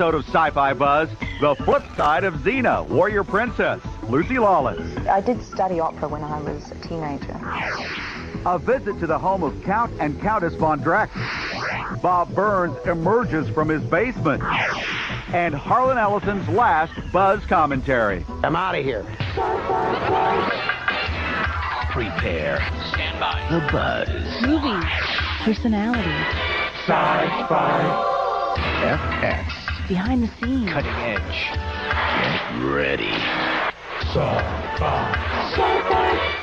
Episode of Sci-Fi Buzz, the flip side of Xena, warrior princess, Lucy Lawless. I did study opera when I was a teenager. A visit to the home of Count and Countess von Dreck. Bob Burns emerges from his basement. And Harlan Ellison's last Buzz commentary. I'm out of here. Prepare. Stand by. The Buzz. Movies. Personality. Sci-Fi. FX. Behind the scenes. Cutting edge. Get ready. Sci-Fi.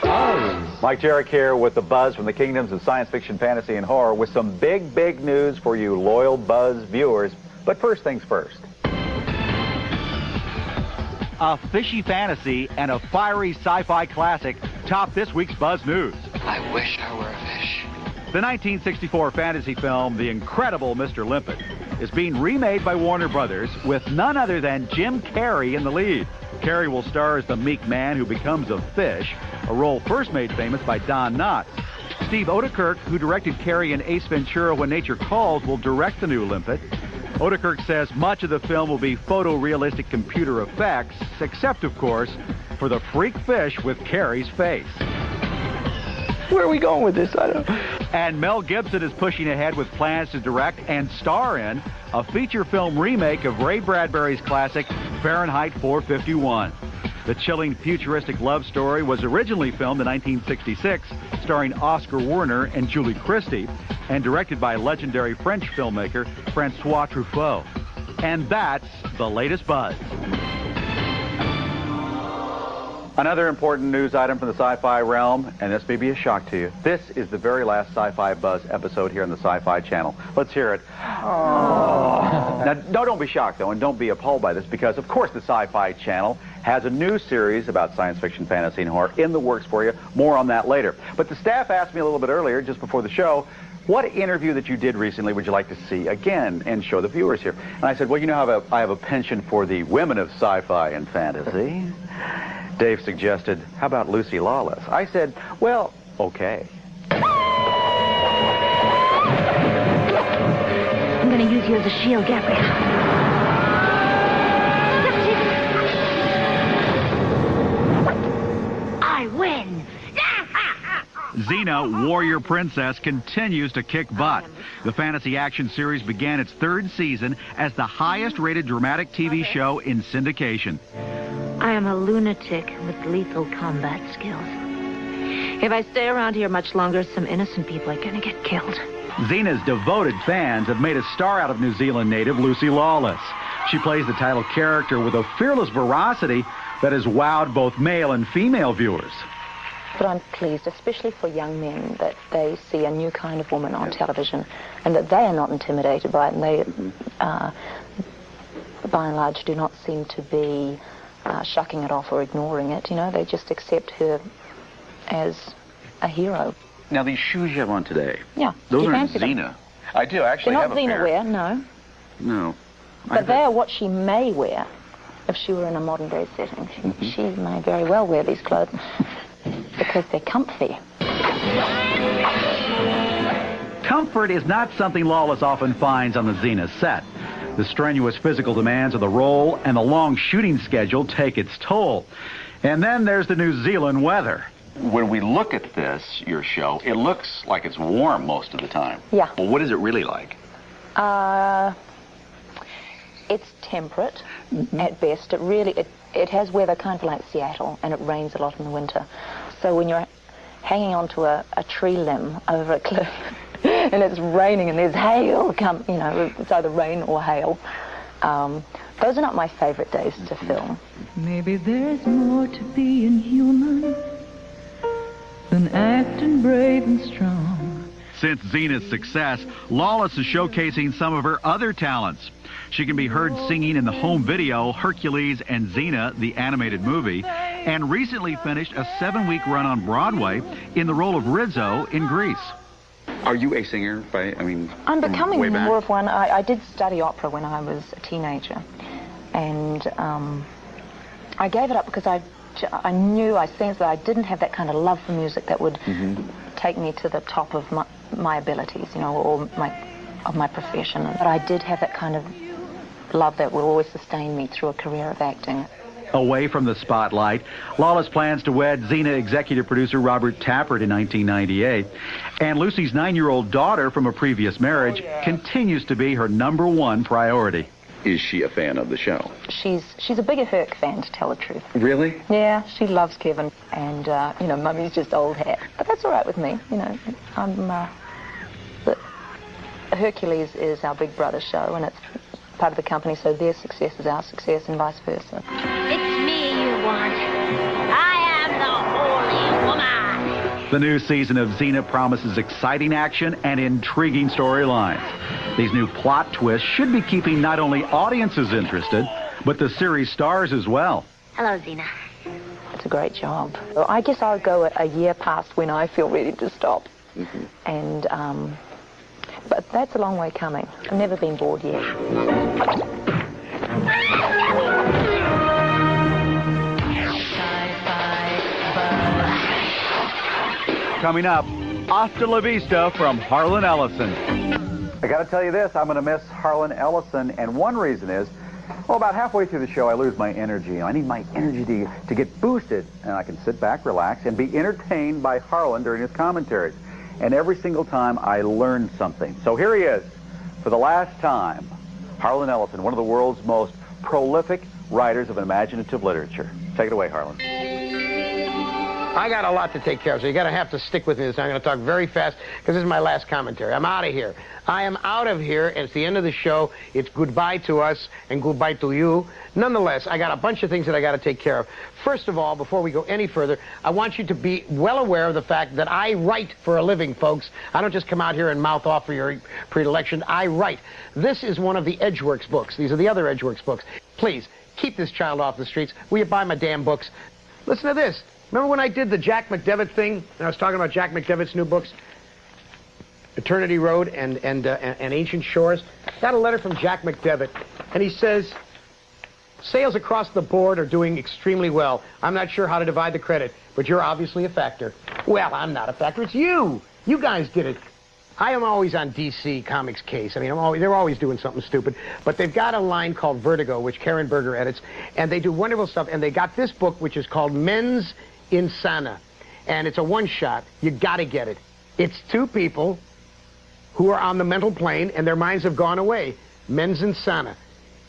Buzz. Mike Jarek here with the Buzz from the kingdoms of science fiction, fantasy, and horror with some big news for you loyal Buzz viewers. But first things first. A fishy fantasy and a fiery sci-fi classic top this week's Buzz News. I wish I were a fish. The 1964 fantasy film, The Incredible Mr. Limpet, is being remade by Warner Brothers with none other than Jim Carrey in the lead. Carrey will star as the meek man who becomes a fish, a role first made famous by Don Knotts. Steve Odekirk, who directed Carrey in Ace Ventura: When Nature Calls, will direct the new Limpet. Odekirk says much of the film will be photorealistic computer effects, except, of course, for the freak fish with Carrey's face. Where are we going with this? I don't know. And Mel Gibson is pushing ahead with plans to direct and star in a feature film remake of Ray Bradbury's classic Fahrenheit 451. The chilling futuristic love story was originally filmed in 1966, starring Oscar Werner and Julie Christie, and directed by legendary French filmmaker Francois Truffaut. And that's the latest Buzz. Another important news item from the sci-fi realm, and this may be a shock to you. This is the very last Sci-Fi Buzz episode here on the Sci-Fi Channel. Let's hear it. Oh. Now, don't be shocked, though, and don't be appalled by this, because, of course, the Sci-Fi Channel has a new series about science fiction, fantasy, and horror in the works for you. More on that later. But the staff asked me a little bit earlier, just before the show, what interview that you did recently would you like to see again and show the viewers here? And I said, well, you know, I have a penchant for the women of sci-fi and fantasy. Dave suggested, how about Lucy Lawless? I said, well, okay. I'm going to use you as a shield, Gabrielle. I win. Xena, warrior princess, continues to kick butt. The fantasy action series began its third season as the highest-rated dramatic TV show in syndication. I am a lunatic with lethal combat skills. If I stay around here much longer, some innocent people are going to get killed. Xena's devoted fans have made a star out of New Zealand native Lucy Lawless. She plays the title character with a fearless veracity that has wowed both male and female viewers. But I'm pleased, especially for young men, that they see a new kind of woman on television and that they are not intimidated by it, and they, by and large, do not seem to be shucking it off or ignoring it. You know, they just accept her as a hero. Now, these shoes you have on today. Yeah. Those you aren't fancy Xena. them? I do actually They're have not a Xena pair. wear, no. No. But they are what she may wear if she were in a modern day setting. She may very well wear these clothes because they're comfy. Comfort is not something Lawless often finds on the Xena set. The strenuous physical demands of the role and the long shooting schedule take its toll. And then there's the New Zealand weather. When we look at this, your show, it looks like it's warm most of the time. Yeah. Well, what is it really like? It's temperate at best. It has weather kind of like Seattle, and it rains a lot in the winter. So when you're hanging onto a tree limb over a cliff and it's raining and there's hail, it's either rain or hail. Those are not my favorite days to film. Maybe there's more to being human than acting brave and strong. Since Xena's success, Lawless is showcasing some of her other talents. She can be heard singing in the home video Hercules and Xena, the animated movie, and recently finished a 7-week run on Broadway in the role of Rizzo in Grease. Are you a singer? I'm becoming more of one. I did study opera when I was a teenager, and I gave it up because I sensed that I didn't have that kind of love for music that would take me to the top of my abilities, or of my profession. But I did have that kind of love that will always sustain me through a career of acting. Away from the spotlight, Lawless plans to wed Xena executive producer Robert Tappert in 1998. And Lucy's 9-year-old daughter from a previous marriage continues to be her #1 priority. Is she a fan of the show? She's a bigger Herc fan, to tell the truth. Really? Yeah, she loves Kevin, and you know, Mummy's just old hat. But that's all right with me. You know, Hercules is our big brother show, and it's part of the company, so their success is our success, and vice versa. It's me you want. I am the Holy Woman. The new season of Xena promises exciting action and intriguing storylines. These new plot twists should be keeping not only audiences interested, but the series stars as well. Hello, Xena. It's a great job. I guess I'll go a year past when I feel ready to stop. And but that's a long way coming. I've never been bored yet. Coming up, Hasta la Vista from Harlan Ellison. I got to tell you this, I'm going to miss Harlan Ellison, and one reason is, well, about halfway through the show, I lose my energy. I need my energy to get boosted, and I can sit back, relax, and be entertained by Harlan during his commentaries. And every single time, I learn something. So here he is, for the last time, Harlan Ellison, one of the world's most prolific writers of imaginative literature. Take it away, Harlan. I got a lot to take care of, so you're going to have to stick with me this time. I'm going to talk very fast, because this is my last commentary. I'm out of here. I am out of here. It's the end of the show. It's goodbye to us and goodbye to you. Nonetheless, I got a bunch of things that I got to take care of. First of all, before we go any further, I want you to be well aware of the fact that I write for a living, folks. I don't just come out here and mouth off for your predilection. I write. This is one of the Edgeworks books. These are the other Edgeworks books. Please, keep this child off the streets. Will you buy my damn books? Listen to this. Remember when I did the Jack McDevitt thing? And I was talking about Jack McDevitt's new books? Eternity Road and Ancient Shores. Got a letter from Jack McDevitt, and he says, sales across the board are doing extremely well. I'm not sure how to divide the credit, but you're obviously a factor. Well, I'm not a factor. It's you. You guys did it. I am always on DC Comics' case. I mean, they're always doing something stupid. But they've got a line called Vertigo, which Karen Berger edits, and they do wonderful stuff. And they got this book, which is called Men's Insana. And it's a one-shot. You got to get it. It's two people who are on the mental plane, and their minds have gone away. Men's Insana.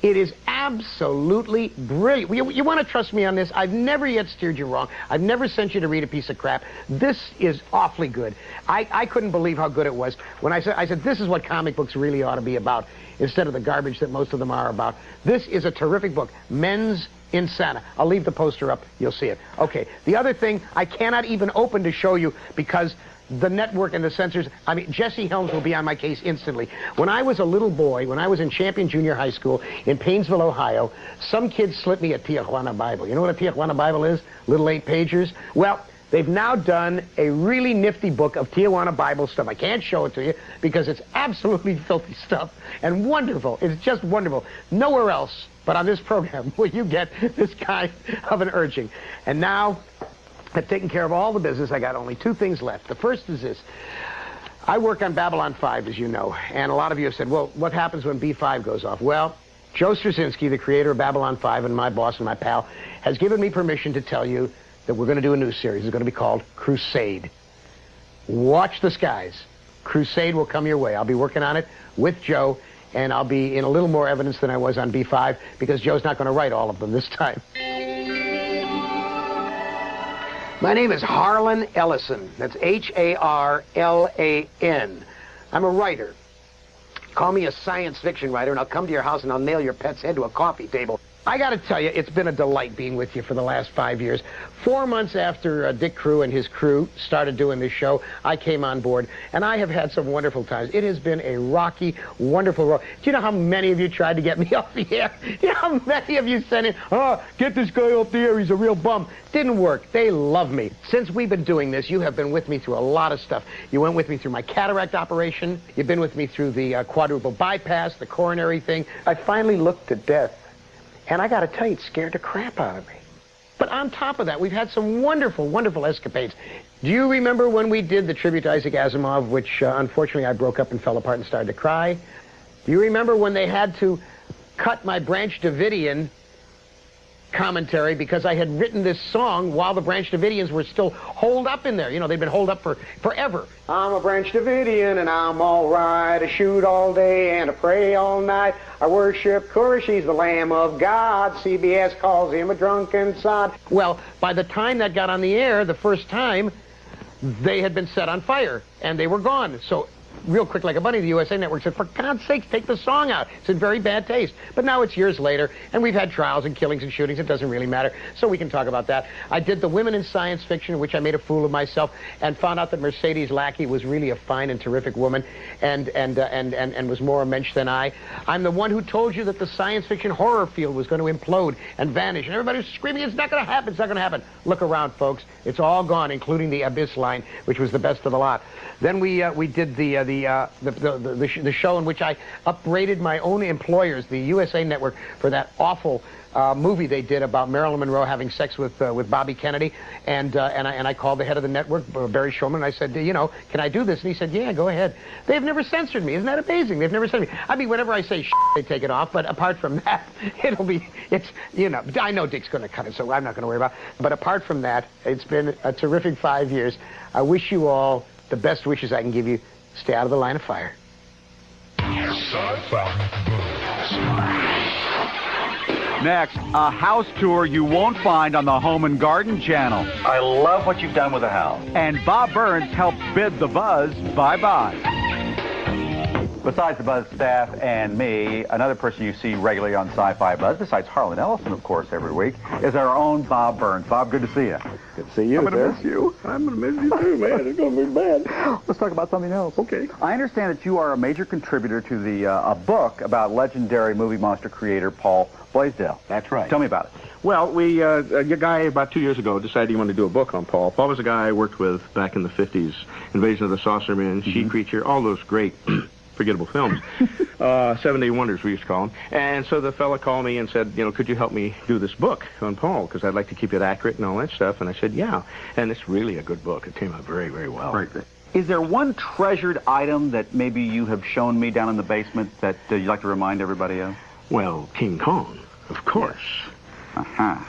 It is absolutely brilliant. You want to trust me on this? I've never yet steered you wrong. I've never sent you to read a piece of crap. This is awfully good. I couldn't believe how good it was. When I said, this is what comic books really ought to be about, instead of the garbage that most of them are about. This is a terrific book. Men's Insana. I'll leave the poster up. You'll see it. Okay. The other thing, I cannot even open to show you because the network and the censors, I mean, Jesse Helms will be on my case instantly. When I was a little boy, when I was in Champion Junior High School in Painesville, Ohio, some kid slipped me a Tijuana Bible. You know what a Tijuana Bible is? Little 8-pagers? Well, they've now done a really nifty book of Tijuana Bible stuff. I can't show it to you because it's absolutely filthy stuff and wonderful. It's just wonderful. Nowhere else but on this program will you get this kind of an urging. And now, I've taken care of all the business. I got only two things left. The first is this. I work on Babylon 5, as you know, and a lot of you have said, well, what happens when B5 goes off? Well, Joe Straczynski, the creator of Babylon 5 and my boss and my pal, has given me permission to tell you that we're going to do a new series. It's going to be called Crusade. Watch the skies. Crusade will come your way. I'll be working on it with Joe, and I'll be in a little more evidence than I was on B5 because Joe's not going to write all of them this time. My name is Harlan Ellison. That's H-A-R-L-A-N. I'm a writer. Call me a science fiction writer, and I'll come to your house and I'll nail your pet's head to a coffee table. I got to tell you, it's been a delight being with you for the last 5 years. 4 months after Dick Crew and his crew started doing this show, I came on board, and I have had some wonderful times. It has been a rocky, wonderful road. Do you know how many of you tried to get me off the air? Do you know how many of you sent in, oh, get this guy off the air, he's a real bum. Didn't work. They love me. Since we've been doing this, you have been with me through a lot of stuff. You went with me through my cataract operation. You've been with me through the quadruple bypass, the coronary thing. I finally looked to death. And I got to tell you, it scared the crap out of me. But on top of that, we've had some wonderful, wonderful escapades. Do you remember when we did the tribute to Isaac Asimov, which unfortunately I broke up and fell apart and started to cry? Do you remember when they had to cut my Branch Davidian commentary because I had written this song while the Branch Davidians were still holed up in there. You know, they'd been holed up for forever. I'm a Branch Davidian and I'm all right. I shoot all day and I pray all night. I worship Cora, she's the Lamb of God. CBS calls him a drunken sod. Well, by the time that got on the air the first time, they had been set on fire and they were gone. So real quick like a bunny, the USA Network said, for God's sakes, take the song out. It's in very bad taste. But now it's years later, and we've had trials and killings and shootings. It doesn't really matter, so we can talk about that. I did the Women in Science Fiction, in which I made a fool of myself, and found out that Mercedes Lackey was really a fine and terrific woman, and was more a mensch than I. I'm the one who told you that the science fiction horror field was going to implode and vanish, and everybody was screaming, it's not going to happen, it's not going to happen. Look around, folks. It's all gone, including the Abyss line, which was the best of the lot. Then we did the show in which I upbraided my own employers, the USA Network, for that awful movie they did about Marilyn Monroe having sex with Bobby Kennedy, and I called the head of the network, Barry Shulman, and I said, you know, can I do this? And he said, yeah, go ahead. They've never censored me. Isn't that amazing? They've never censored me. I mean, whenever I say shit, they take it off, but apart from that, it's, you know, I know Dick's going to cut it, so I'm not going to worry about it. But apart from that, it's been a terrific 5 years. I wish you all the best wishes I can give you. Stay out of the line of fire. Next, a house tour you won't find on the Home and Garden channel. I love what you've done with the house. And Bob Burns helps bid the Buzz bye-bye. Besides the Buzz staff and me, another person you see regularly on Sci-Fi Buzz, besides Harlan Ellison, of course, every week, is our own Bob Burns. Bob, good to see you. Good to see you, I'm going to miss you. I'm going to miss you too, man. It's going to be bad. Let's talk about something else. Okay. I understand that you are a major contributor to the a book about legendary movie monster creator Paul Blaisdell. That's right. Tell me about it. Well, a guy about 2 years ago decided he wanted to do a book on Paul. Paul was a guy I worked with back in the 50s. Invasion of the Saucer Man, She Creature, all those great forgettable films. 7-Day Wonders, we used to call them. And so the fella called me and said, you know, could you help me do this book on Paul? Because I'd like to keep it accurate and all that stuff. And I said, yeah. And it's really a good book. It came out very, very well. Right. Is there one treasured item that maybe you have shown me down in the basement that you'd like to remind everybody of? Well, King Kong, of course.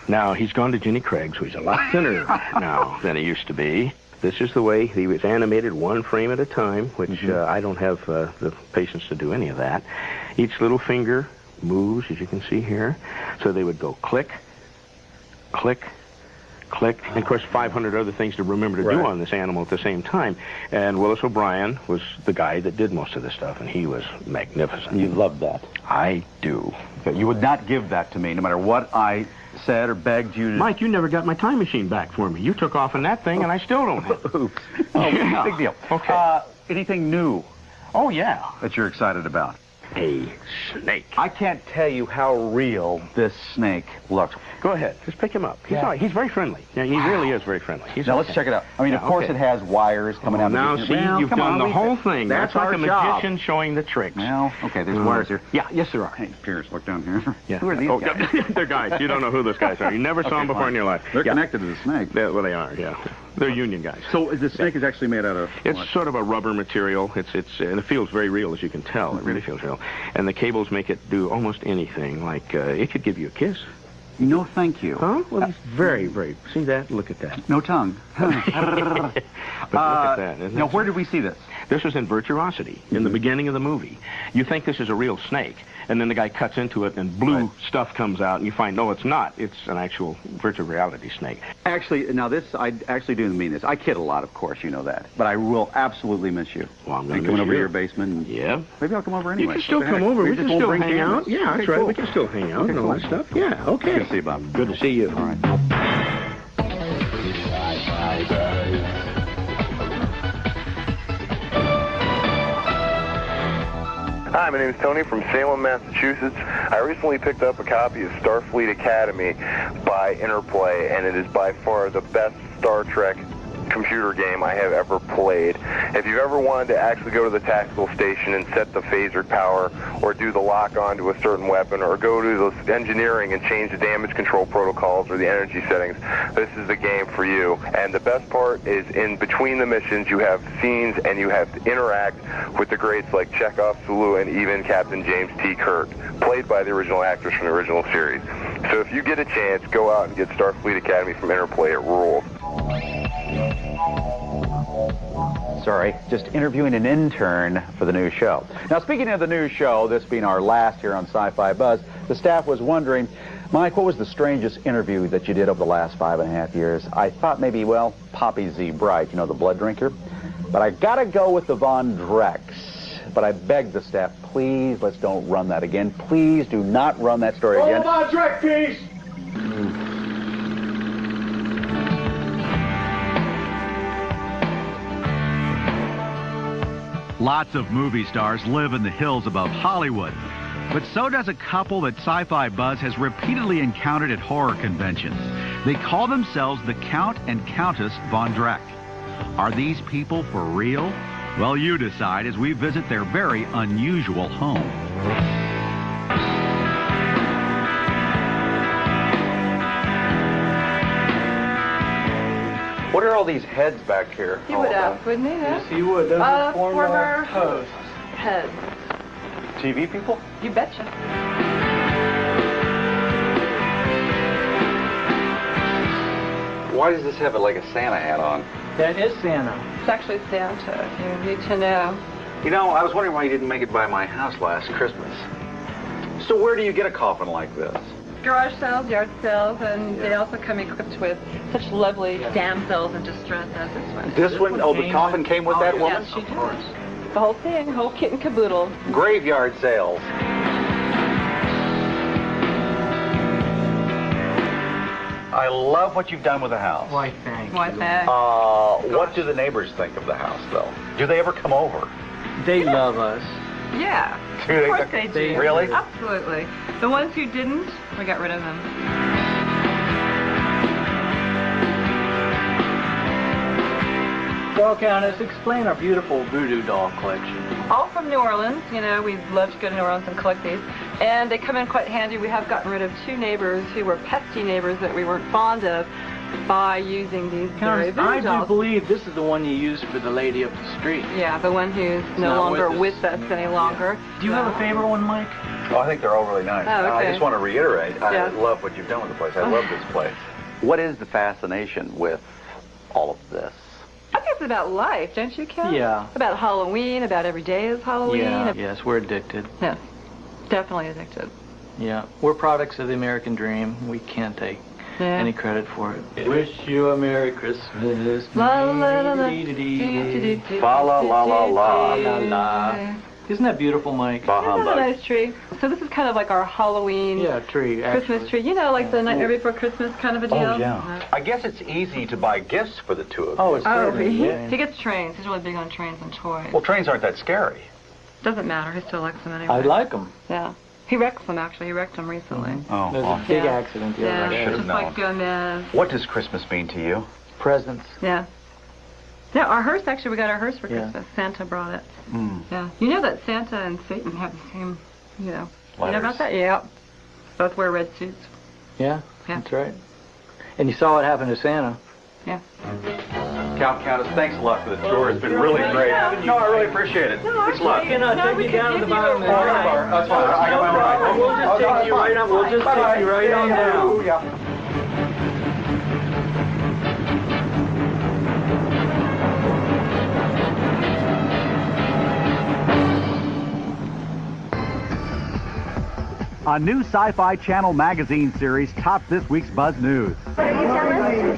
Now, he's gone to Jenny Craig's, so he's a lot thinner now than he used to be. This is the way he was animated, one frame at a time, which I don't have the patience to do any of that. Each little finger moves, as you can see here. So they would go click, click, click, and of course 500 other things to remember to do on this animal at the same time. And Willis O'Brien was the guy that did most of this stuff, and he was magnificent. You loved that. I do. You would not give that to me, no matter what I said or begged you to... Mike, you never got my time machine back for me. You took off on that thing, and I still don't have it. Oops. Oh, big deal. Okay. Anything new? Oh, yeah. That you're excited about? A snake. I can't tell you how real this snake looks. Go ahead. Just pick him up. He's very friendly. Yeah, he really is very friendly. Now, let's check it out. I mean, of course, it has wires coming out. Now, see, you've done the whole thing. That's like a magician showing the tricks. Well, okay, there's wires here. Yeah, yes, there are. Hey, Pierce, look down here. Yeah. Who are these guys? They're guys. You don't know who those guys are. You never saw them before in your life. They're connected to the snake. Well, they are, yeah. They're union guys. So the snake is actually made out of It's what? sort of a rubber material. And it feels very real, as you can tell. It really feels real. And the cables make it do almost anything. Like, it could give you a kiss. No, thank you. Huh? Well, it's very, very... See that? Look at that. No tongue. But look at that. Now, where did we see this? This was in Virtuosity, in the beginning of the movie. You think this is a real snake, and then the guy cuts into it, and blue stuff comes out, and you find, no, it's not. It's an actual virtual reality snake. Actually, now this, I actually do mean this. I kid a lot, of course, you know that. But I will absolutely miss you. Well, I'm going to coming over to your basement. Yeah. Maybe I'll come over anyway. You can still come over. We can still hang out. Yeah, that's right. We can still hang out and all that stuff. Yeah, okay. Good to see you, Bob. Good to see you. All right. Hi, my name is Tony from Salem, Massachusetts. I recently picked up a copy of Starfleet Academy by Interplay, and it is by far the best Star Trek computer game I have ever played. If you've ever wanted to actually go to the tactical station and set the phaser power, or do the lock onto a certain weapon, or go to the engineering and change the damage control protocols or the energy settings, this is the game for you. And the best part is in between the missions you have scenes and you have to interact with the greats like Chekhov, Sulu, and even Captain James T. Kirk, played by the original actors from the original series. So if you get a chance, go out and get Starfleet Academy from Interplay. It rules. Sorry, just interviewing an intern for the new show. Now, speaking of the new show, this being our last here on Sci-Fi Buzz, the staff was wondering, Mike, what was the strangest interview that you did over the last 5.5 years? I thought maybe, well, Poppy Z. Bright, you know, the blood drinker. But I gotta go with the Von Drecks. But I begged the staff, please, let's don't run that again. Please do not run that story again. Von Dreck piece! Lots of movie stars live in the hills above Hollywood. But so does a couple that Sci-Fi Buzz has repeatedly encountered at horror conventions. They call themselves the Count and Countess Von Dreck. Are these people for real? Well, you decide as we visit their very unusual home. What are all these heads back here? He would ask, wouldn't he? Yes, he would. Those are former hosts. Heads. TV people? You betcha. Why does this have like a Santa hat on? That is Santa. It's actually Santa, if you need to know. You know, I was wondering why you didn't make it by my house last Christmas. So where do you get a coffin like this? Garage sales, yard sales, and they also come equipped with such lovely damsels in distress as this one. This one? Oh, the coffin came with that woman? Yes, she did. The whole thing, whole kit and caboodle. Graveyard sales. I love what you've done with the house. Why, thank you. Why, thank What do the neighbors think of the house, though? Do they ever come over? They love us. Yeah, Do of course they do. Really? Absolutely. The ones who didn't, we got rid of them. Well, Countess, explain our beautiful voodoo doll collection. All from New Orleans. You know, we love to go to New Orleans and collect these. And they come in quite handy. We have gotten rid of 2 neighbors who were pesky neighbors that we weren't fond of by using these very Countess, voodoo I dolls. do believe this is the one you used for the lady up the street. Yeah, the one who's no not longer with with us any longer. Do you have a favorite one, Mike? Oh, I think they're all really nice. Oh, okay. I just want to reiterate, I Yeah. love what you've done with the place. I love this place. What is the fascination with all of this? I think it's about life, don't you, Ken? Yeah. About Halloween, about every day is Halloween. Yeah, yes, we're addicted. Yes, definitely addicted. Yeah, we're products of the American dream. We can't take any credit for it. Wish you a Merry Christmas. La la la la. Fa la la la la. La la. Isn't that beautiful, Mike? Bah Isn't that a humbug. nice tree? So this is kind of like our Halloween tree, Christmas tree. You know, like the night before Christmas kind of a deal. Oh, yeah. I guess it's easy to buy gifts for the two of you. Oh, it's he gets trains. He's really big on trains and toys. Well, trains aren't that scary. Doesn't matter. He still likes them anyway. I like them. Yeah. He wrecks them, actually. He wrecked them recently. Oh, There's a big accident the other day. Just like Gomez. What does Christmas mean to you? Presents. Yeah. Yeah, our hearse, actually, we got our hearse for Yeah. Christmas. Santa brought it. Mm. Yeah. You know that Santa and Satan have the same, you know. You Letters. know about that? Yeah. Both wear red suits. Yeah, Yeah. that's right. And you saw what happened to Santa. Yeah. Countess, thanks a lot for the tour. It's been really great. No, I really appreciate it. Thanks a lot. Take you down to the bottom of the line. That's fine. I got my own ride. We'll just take you right on. We'll just take you right on down. Yeah. A new Sci-Fi Channel magazine series tops this week's Buzz News.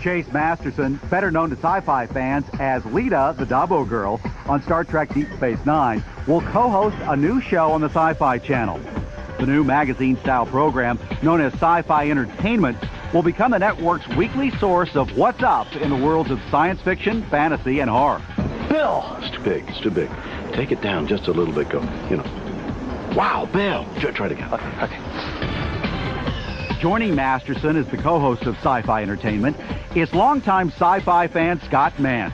Chase Masterson, better known to sci-fi fans as Lita, the Dabo Girl, on Star Trek Deep Space Nine, will co-host a new show on the Sci-Fi Channel. The new magazine-style program, known as Sci-Fi Entertainment, will become the network's weekly source of what's up in the worlds of science fiction, fantasy, and horror. Bill! It's too big. It's too big. Take it down just a little bit. Go, you know. Wow, Bill. Try it again. Okay. joining Masterson as the co-host of Sci-Fi Entertainment is longtime sci-fi fan Scott Mantz.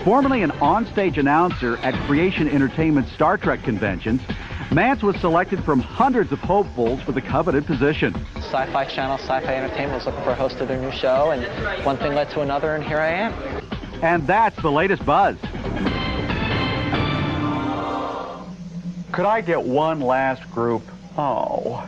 Formerly an onstage announcer at Creation Entertainment Star Trek conventions, Mantz was selected from hundreds of hopefuls for the coveted position. Sci-Fi Channel, Sci-Fi Entertainment was looking for a host of their new show, and one thing led to another, and here I am. And that's the latest buzz. Could I get one last group? Oh.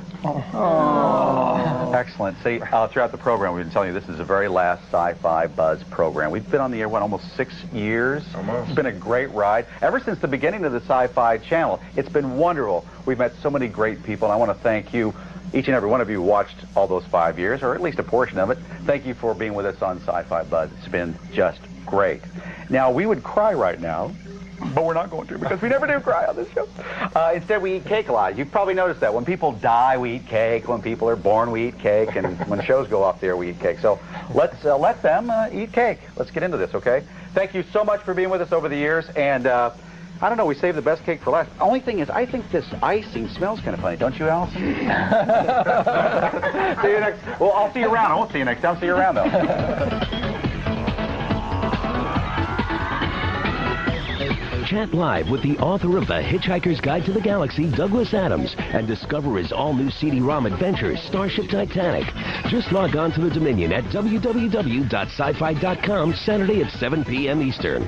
Excellent. See, throughout the program, we've been telling you this is the very last Sci-Fi Buzz program. We've been on the air, almost 6 years? Almost. It's been a great ride. Ever since the beginning of the Sci-Fi Channel, it's been wonderful. We've met so many great people, and I want to thank you. Each and every one of you watched all those 5 years, or at least a portion of it. Thank you for being with us on Sci-Fi Buzz. It's been just great. Now, we would cry right now, but we're not going to, because we never do cry on this show. Instead, we eat cake a lot. You've probably noticed that. When people die, we eat cake. When people are born, we eat cake. And when shows go off the air, we eat cake. So let's let them eat cake. Let's get into this, okay? Thank you so much for being with us over the years. And I don't know, we saved the best cake for last. Only thing is, I think this icing smells kind of funny. Don't you, Allison? See you next. Well, I'll see you around. I won't see you next time. See you around, though. Chat live with the author of The Hitchhiker's Guide to the Galaxy, Douglas Adams, and discover his all-new CD-ROM adventure, Starship Titanic. Just log on to the Dominion at www.sci-fi.com Saturday at 7 p.m. Eastern.